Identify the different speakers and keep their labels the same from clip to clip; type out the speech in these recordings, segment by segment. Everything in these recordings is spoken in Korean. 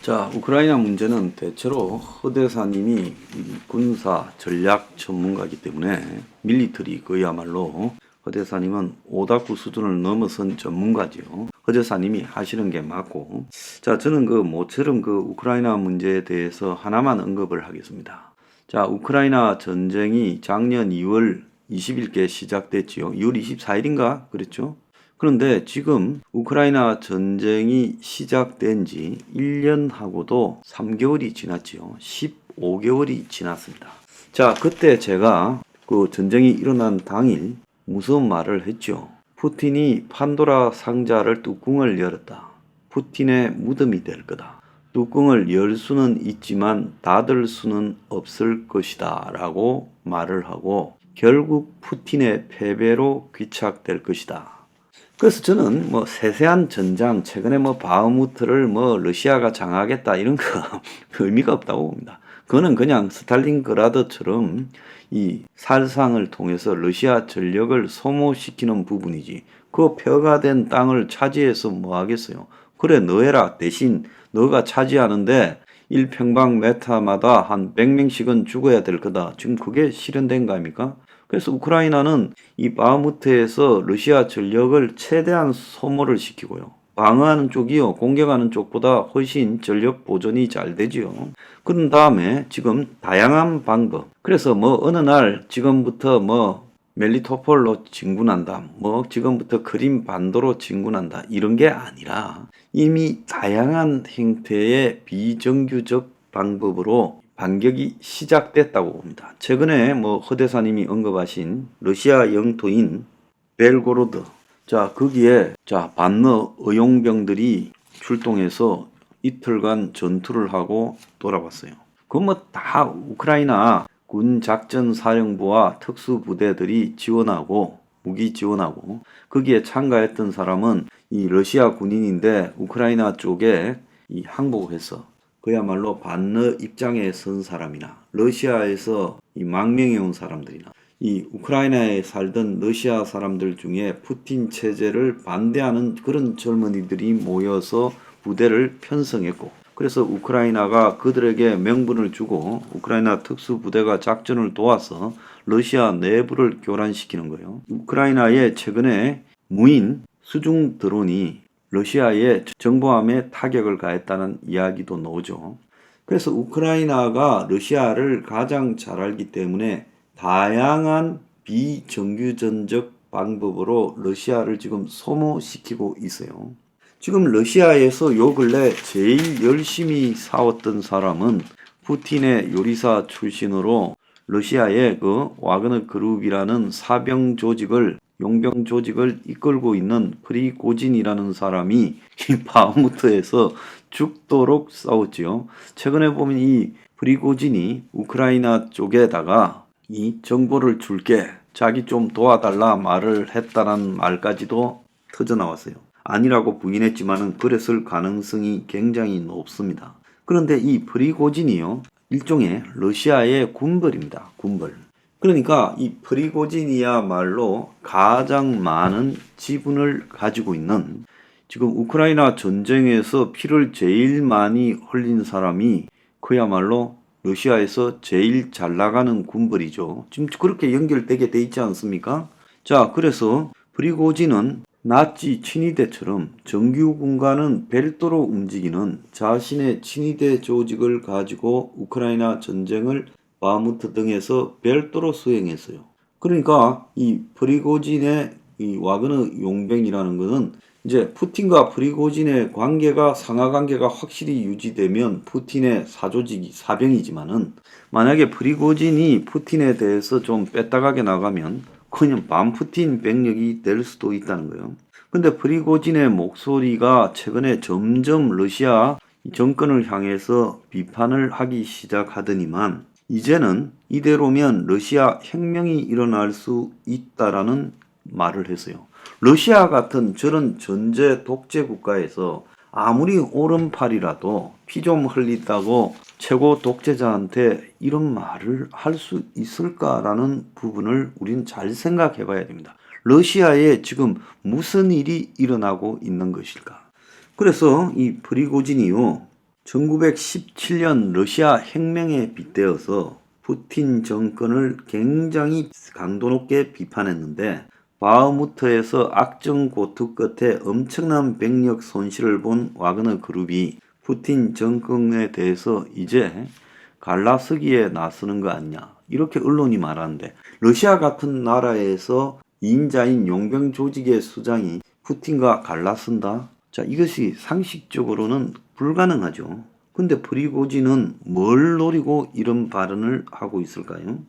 Speaker 1: 자, 우크라이나 문제는 대체로 허대사님이 이 군사 전략 전문가이기 때문에 밀리터리 그야말로 허대사님은 오다쿠 수준을 넘어선 전문가지요. 허대사님이 하시는 게 맞고, 자, 저는 모처럼 우크라이나 문제에 대해서 하나만 언급을 하겠습니다. 자, 우크라이나 전쟁이 작년 2월 20일께 시작됐지요. 2월 24일인가 그랬죠. 그런데 지금 우크라이나 전쟁이 시작된 지 1년하고도 3개월이 지났지요. 15개월이 지났습니다. 자, 그때 제가 전쟁이 일어난 당일 무슨 말을 했죠? 푸틴이 판도라 상자를 뚜껑을 열었다. 푸틴의 무덤이 될 거다. 뚜껑을 열 수는 있지만 닫을 수는 없을 것이다 라고 말을 하고 결국 푸틴의 패배로 귀착될 것이다. 그래서 저는 세세한 전장, 최근에 바흐무트를 러시아가 장악했다 이런 거 의미가 없다고 봅니다. 그거는 그냥 스탈린그라드처럼 이 살상을 통해서 러시아 전력을 소모시키는 부분이지. 그 폐허가 된 땅을 차지해서 뭐 하겠어요? 그래, 너 해라. 대신 너가 차지하는데 1평방미터마다 한 100명씩은 죽어야 될 거다. 지금 그게 실현된 거 아닙니까? 그래서 우크라이나는 이 바흐무트에서 러시아 전력을 최대한 소모를 시키고요. 방어하는 쪽이요, 공격하는 쪽보다 훨씬 전력 보존이 잘 되지요. 그런 다음에 지금 다양한 방법. 그래서 어느 날 지금부터 멜리토폴로 진군한다. 지금부터 크림 반도로 진군한다. 이런 게 아니라 이미 다양한 형태의 비정규적 방법으로 반격이 시작됐다고 봅니다. 최근에 허대사님이 언급하신 러시아 영토인 벨고로드, 자, 거기에 반러 의용병들이 출동해서 이틀간 전투를 하고 돌아왔어요. 그건 다 우크라이나 군작전사령부와 특수부대들이 지원하고 무기 지원하고 거기에 참가했던 사람은 이 러시아 군인인데 우크라이나 쪽에 이 항복해서 그야말로 반러 입장에 선 사람이나 러시아에서 이 망명해 온 사람들이나 이 우크라이나에 살던 러시아 사람들 중에 푸틴 체제를 반대하는 그런 젊은이들이 모여서 부대를 편성했고, 그래서 우크라이나가 그들에게 명분을 주고 우크라이나 특수부대가 작전을 도와서 러시아 내부를 교란시키는 거예요. 우크라이나에 최근에 무인 수중 드론이 러시아의 정보함에 타격을 가했다는 이야기도 나오죠. 그래서 우크라이나가 러시아를 가장 잘 알기 때문에 다양한 비정규전적 방법으로 러시아를 지금 소모시키고 있어요. 지금 러시아에서 요 근래 제일 열심히 싸웠던 사람은 푸틴의 요리사 출신으로 러시아의 와그너 그룹이라는 사병 조직을 용병 조직을 이끌고 있는 프리고진이라는 사람이 이 바흐무트에서 죽도록 싸웠지요. 최근에 보면 이 프리고진이 우크라이나 쪽에다가 이 정보를 줄게, 자기 좀 도와달라 말을 했다는 말까지도 터져 나왔어요. 아니라고 부인했지만은 그랬을 가능성이 굉장히 높습니다. 그런데 이 프리고진이요, 일종의 러시아의 군벌입니다. 군벌. 그러니까 이 프리고진이야말로 가장 많은 지분을 가지고 있는, 지금 우크라이나 전쟁에서 피를 제일 많이 흘린 사람이 그야말로 러시아에서 제일 잘 나가는 군벌이죠. 지금 그렇게 연결되게 돼 있지 않습니까? 자, 그래서 프리고진은 나치 친위대처럼 정규군과는 별도로 움직이는 자신의 친위대 조직을 가지고 우크라이나 전쟁을 바흐무트 등에서 별도로 수행했어요. 그러니까 이 프리고진의 이 와그너 용병이라는 것은 이제 푸틴과 프리고진의 관계가 상하관계가 확실히 유지되면 푸틴의 사조직이 사병이지만은 만약에 프리고진이 푸틴에 대해서 좀 뺐다가게 나가면 그냥 반푸틴 병력이 될 수도 있다는 거예요. 근데 프리고진의 목소리가 최근에 점점 러시아 정권을 향해서 비판을 하기 시작하더니만 이제는 이대로면 러시아 혁명이 일어날 수 있다라는 말을 했어요. 러시아 같은 저런 전제 독재 국가에서 아무리 오른팔이라도 피 좀 흘린다고 최고 독재자한테 이런 말을 할 수 있을까라는 부분을 우린 잘 생각해 봐야 됩니다. 러시아에 지금 무슨 일이 일어나고 있는 것일까? 그래서 이 프리고진이요, 1917년 러시아 혁명에 빗대어서 푸틴 정권을 굉장히 강도 높게 비판했는데 바흐무트에서 악정고투 끝에 엄청난 병력 손실을 본 와그너 그룹이 푸틴 정권에 대해서 이제 갈라서기에 나서는 거 아니냐 이렇게 언론이 말하는데 러시아 같은 나라에서 2인자인 용병 조직의 수장이 푸틴과 갈라선다? 자, 이것이 상식적으로는 불가능하죠. 근데 프리고진은 뭘 노리고 이런 발언을 하고 있을까요?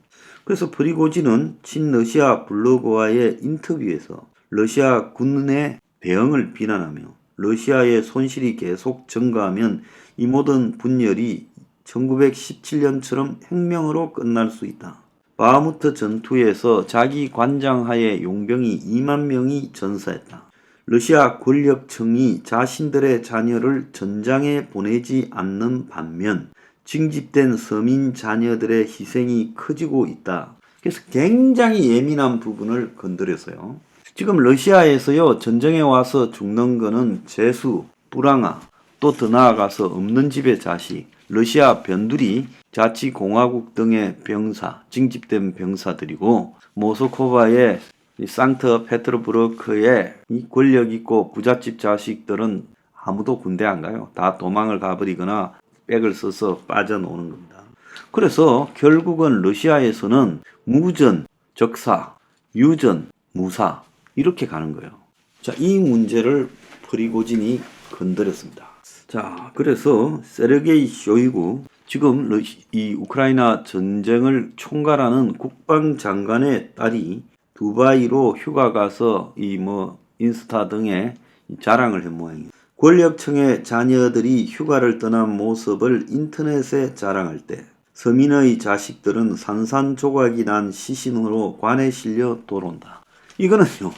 Speaker 1: 그래서 프리고진은 친러시아 블로거와의 인터뷰에서 러시아 군의 대응을 비난하며 러시아의 손실이 계속 증가하면 이 모든 분열이 1917년처럼 혁명으로 끝날 수 있다. 바흐무트 전투에서 자기 관장하에 용병이 2만 명이 전사했다. 러시아 권력층이 자신들의 자녀를 전장에 보내지 않는 반면 징집된 서민 자녀들의 희생이 커지고 있다. 그래서 굉장히 예민한 부분을 건드렸어요. 지금 러시아에서요, 전쟁에 와서 죽는 거는 재수, 불황아, 또 더 나아가서 없는 집의 자식, 러시아 변두리, 자치공화국 등의 병사, 징집된 병사들이고 모스크바의 상트페테르부르크의 이 권력 있고 부잣집 자식들은 아무도 군대 안 가요. 다 도망을 가버리거나 백을 써서 빠져나오는 겁니다. 그래서 결국은 러시아에서는 무전, 적사, 유전, 무사 이렇게 가는 거예요. 자, 이 문제를 프리고진이 건드렸습니다. 자, 그래서 세르게이 쇼이구 지금 이 우크라이나 전쟁을 총괄하는 국방장관의 딸이 두바이로 휴가 가서 인스타 등에 자랑을 한 모양이에요. 권력층의 자녀들이 휴가를 떠난 모습을 인터넷에 자랑할 때 서민의 자식들은 산산조각이 난 시신으로 관에 실려 돌아온다. 이거는요,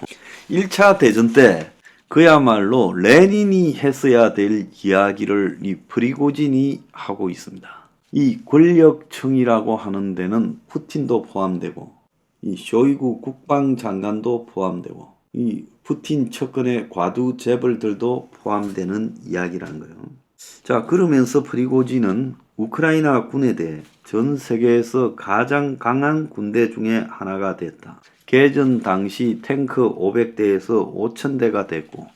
Speaker 1: 1차 대전 때 그야말로 레닌이 했어야 될 이야기를 이 프리고진이 하고 있습니다. 이 권력층이라고 하는 데는 푸틴도 포함되고 이 쇼이구 국방장관도 포함되고 이 푸틴 측근의 과두 재벌들도 포함되는 이야기라는 거예요. 자, 그러면서 프리고진은 우크라이나 군에 대해 전 세계에서 가장 강한 군대 중에 하나가 됐다. 개전 당시 탱크 500대에서 5,000대가 됐고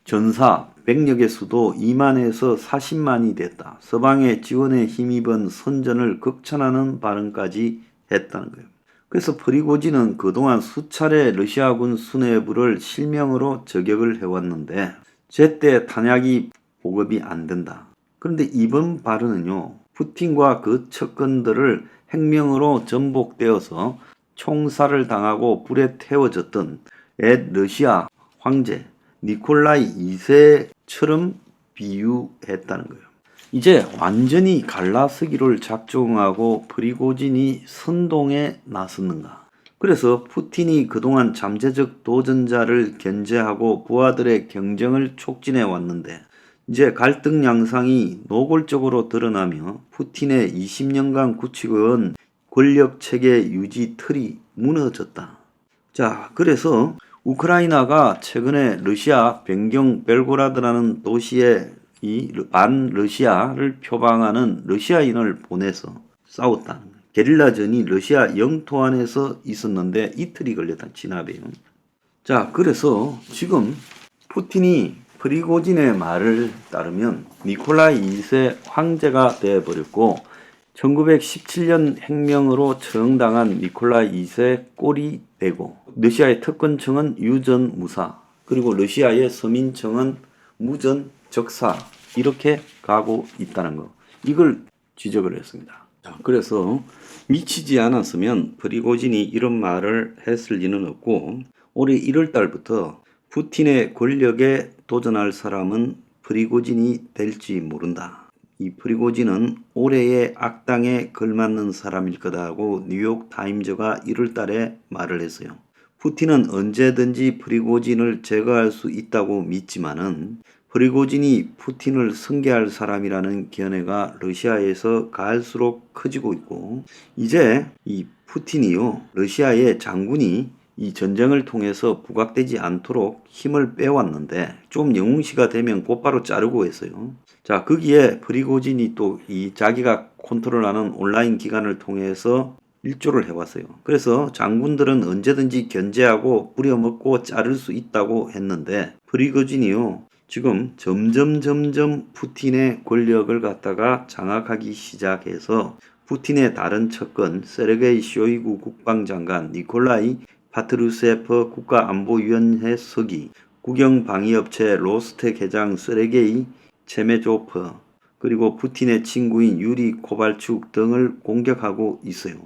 Speaker 1: 전사 병력의 수도 2만에서 40만이 됐다. 서방의 지원에 힘입은 선전을 극찬하는 발언까지 했다는 거예요. 그래서 프리고진은 그동안 수차례 러시아군 수뇌부를 실명으로 저격을 해왔는데 제때 탄약이 보급이 안 된다. 그런데 이번 발언은요, 푸틴과 그 측근들을 핵명으로 전복되어서 총살을 당하고 불에 태워졌던 옛 러시아 황제 니콜라이 2세처럼 비유했다는 거예요. 이제 완전히 갈라서기를 작정하고 프리고진이 선동에 나섰는가. 그래서 푸틴이 그동안 잠재적 도전자를 견제하고 부하들의 경쟁을 촉진해 왔는데 이제 갈등 양상이 노골적으로 드러나며 푸틴의 20년간 굳히고온 권력체계 유지 틀이 무너졌다. 자, 그래서 우크라이나가 최근에 러시아 변경 벨고라드라는 도시에 이 반러시아를 표방하는 러시아인을 보내서 싸웠다는 거예요. 게릴라전이 러시아 영토 안에서 있었는데 이틀이 걸렸다, 진압이에요. 자, 그래서 지금 푸틴이 프리고진의 말을 따르면 니콜라이 2세 황제가 되어버렸고 1917년 혁명으로 처형당한 니콜라이 2세 꼴이 되고 러시아의 특권층은 유전무사 그리고 러시아의 서민층은 무전 적사 이렇게 가고 있다는 거, 이걸 지적을 했습니다. 자, 그래서 미치지 않았으면 프리고진이 이런 말을 했을 리는 없고 올해 1월 달부터 푸틴의 권력에 도전할 사람은 프리고진이 될지 모른다. 이 프리고진은 올해의 악당에 걸맞는 사람일 거다고 뉴욕 타임즈가 1월 달에 말을 했어요. 푸틴은 언제든지 프리고진을 제거할 수 있다고 믿지만은 프리고진이 푸틴을 승계할 사람이라는 견해가 러시아에서 갈수록 커지고 있고 이제 이 푸틴이요, 러시아의 장군이 이 전쟁을 통해서 부각되지 않도록 힘을 빼왔는데 좀 영웅시가 되면 곧바로 자르고 했어요. 자, 거기에 프리고진이 또 이 자기가 컨트롤하는 온라인 기관을 통해서 일조를 해왔어요. 그래서 장군들은 언제든지 견제하고 부려먹고 자를 수 있다고 했는데 프리고진이요, 지금 점점 푸틴의 권력을 갖다가 장악하기 시작해서 푸틴의 다른 측근 세르게이 쇼이구 국방장관, 니콜라이 파트루세프 국가안보위원회 서기, 국영방위업체 로스텍 회장 세르게이 체메조프, 그리고 푸틴의 친구인 유리 코발축 등을 공격하고 있어요.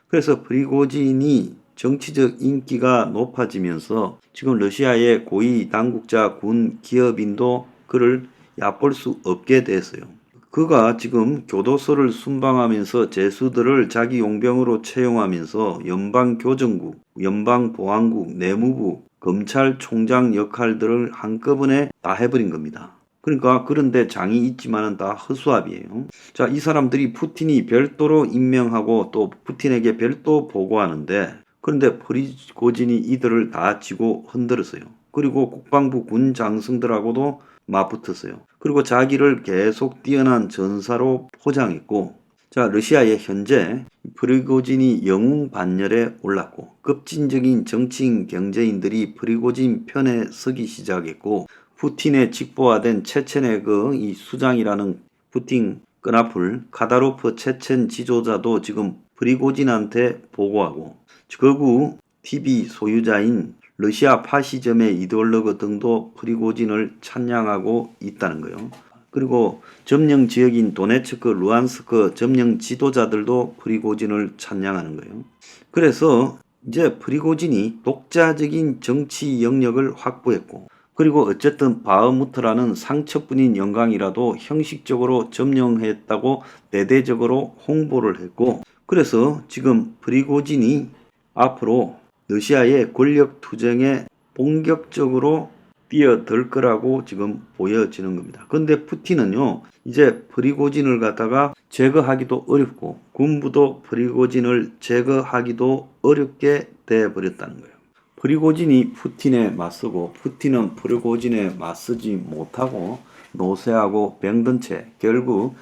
Speaker 1: 그래서 프리고진이 정치적 인기가 높아지면서 지금 러시아의 고위 당국자 군 기업인도 그를 얕볼 수 없게 됐어요. 그가 지금 교도소를 순방하면서 죄수들을 자기 용병으로 채용하면서 연방교정국, 연방보안국, 내무부, 검찰총장 역할들을 한꺼번에 다 해버린 겁니다. 그러니까 그런데 장이 있지만은 다 허수아비예요. 자, 이 사람들이 푸틴이 별도로 임명하고 또 푸틴에게 별도 보고하는데, 그런데 프리고진이 이들을 다 지고 흔들었어요. 그리고 국방부 군 장성들하고도 맞붙었어요. 그리고 자기를 계속 뛰어난 전사로 포장했고, 자, 러시아의 현재 프리고진이 영웅 반열에 올랐고 급진적인 정치인 경제인들이 프리고진 편에 서기 시작했고, 푸틴의 직보화된 체첸의 이 수장이라는 푸틴 끄나풀 카다로프 체첸 지도자도 지금 프리고진한테 보고하고, 극우 TV 소유자인 러시아 파시즘의 이데올로그 등도 프리고진을 찬양하고 있다는 거예요. 그리고 점령 지역인 도네츠크, 루안스크 점령 지도자들도 프리고진을 찬양하는 거예요. 그래서 이제 프리고진이 독자적인 정치 영역을 확보했고, 그리고 어쨌든 바흐무트라는 상처뿐인 영광이라도 형식적으로 점령했다고 대대적으로 홍보를 했고, 그래서 지금 프리고진이 앞으로 러시아의 권력 투쟁에 본격적으로 뛰어들 거라고 지금 보여지는 겁니다. 그런데 푸틴은요, 이제 프리고진을 갖다가 제거하기도 어렵고 군부도 프리고진을 제거하기도 어렵게 돼 버렸다는 거예요. 프리고진이 푸틴에 맞서고 푸틴은 프리고진에 맞서지 못하고 노쇠하고 병든 채 결국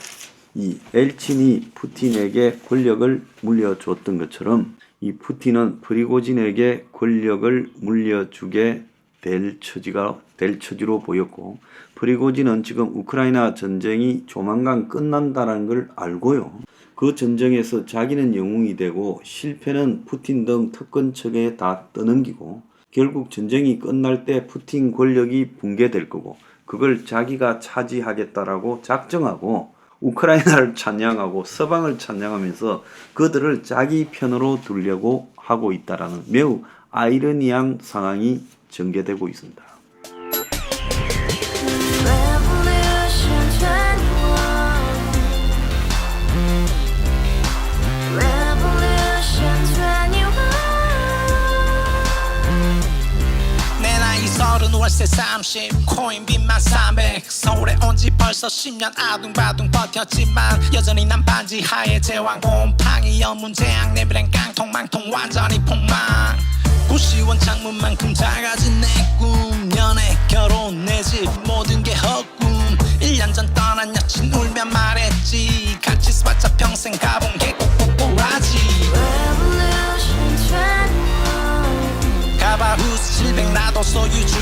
Speaker 1: 이 엘친이 푸틴에게 권력을 물려줬던 것처럼 이 푸틴은 프리고진에게 권력을 물려주게 될 처지로 보였고, 프리고진은 지금 우크라이나 전쟁이 조만간 끝난다는 걸 알고요, 그 전쟁에서 자기는 영웅이 되고 실패는 푸틴 등 특권 측에 다 떠넘기고 결국 전쟁이 끝날 때 푸틴 권력이 붕괴될 거고 그걸 자기가 차지하겠다라고 작정하고 우크라이나를 찬양하고 서방을 찬양하면서 그들을 자기 편으로 두려고 하고 있다라는 매우 아이러니한 상황이 전개되고 있습니다.
Speaker 2: 월세 30 코인빚만 300 서울에 온지 벌써 10년 아둥바둥 버텼지만 여전히 난 반지 하에 제왕 곰팡이 연문제약 내비랑 깡통망통 완전히 폭망 90원 창문만큼 작아진 내 꿈 연애 결혼 내 집 모든 게 헛꿈 1년 전 떠난 여친 울며 말했지 같이 써봤자 평생 가본 게 꼭꼭꼭라지 가바후스 700 나도 소유주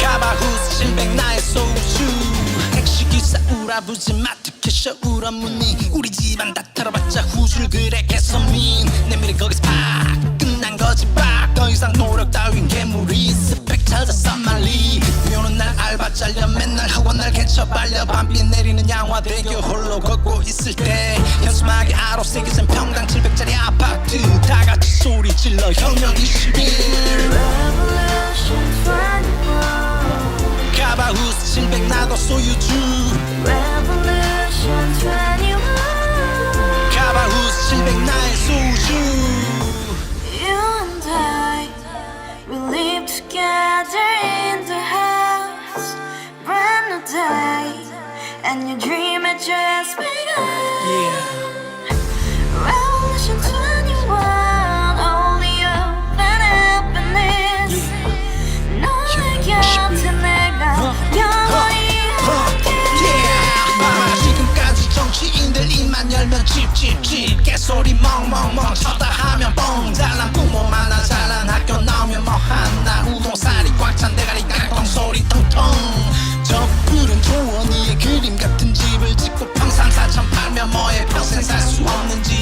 Speaker 2: 가바후스 700 나의 소주 택시기사 우라부지 마트캐셔 울어무니 우리 집안 다 털어봤자 후줄 그래 개선민 내 미래 거기서 팍 끝난 거지 팍 더 이상 노력 따윈 괴물이 스펙 찾아 쌈말리 비오는 날 알바 잘려 맨날 학원 날 개쳐 발려 밤비 내리는 양화대교 홀로 걷고 있을 때 현수막에 아로 새겨진 평당 700짜리 아파트 다같이 소리 질러 혁명 21 가바후스 700 나도 소유주 가바후스 700 나의 소주
Speaker 3: Together in the house, brand new day, and your dream had just begun.
Speaker 2: Yeah.
Speaker 3: Revolution 20
Speaker 2: 나는 찝찝찝 개소리 멍멍멍 쳤다 하면 뻥 잘난 부모 만나 잘난 학교 나오면 뭐하나 우동살이 꽉 찬 대가리 깡통 소리 통통 저 푸른 초원 위에 그림 같은 집을 짓고 평상 4천 팔면 뭐해 평생 살 수 없는 집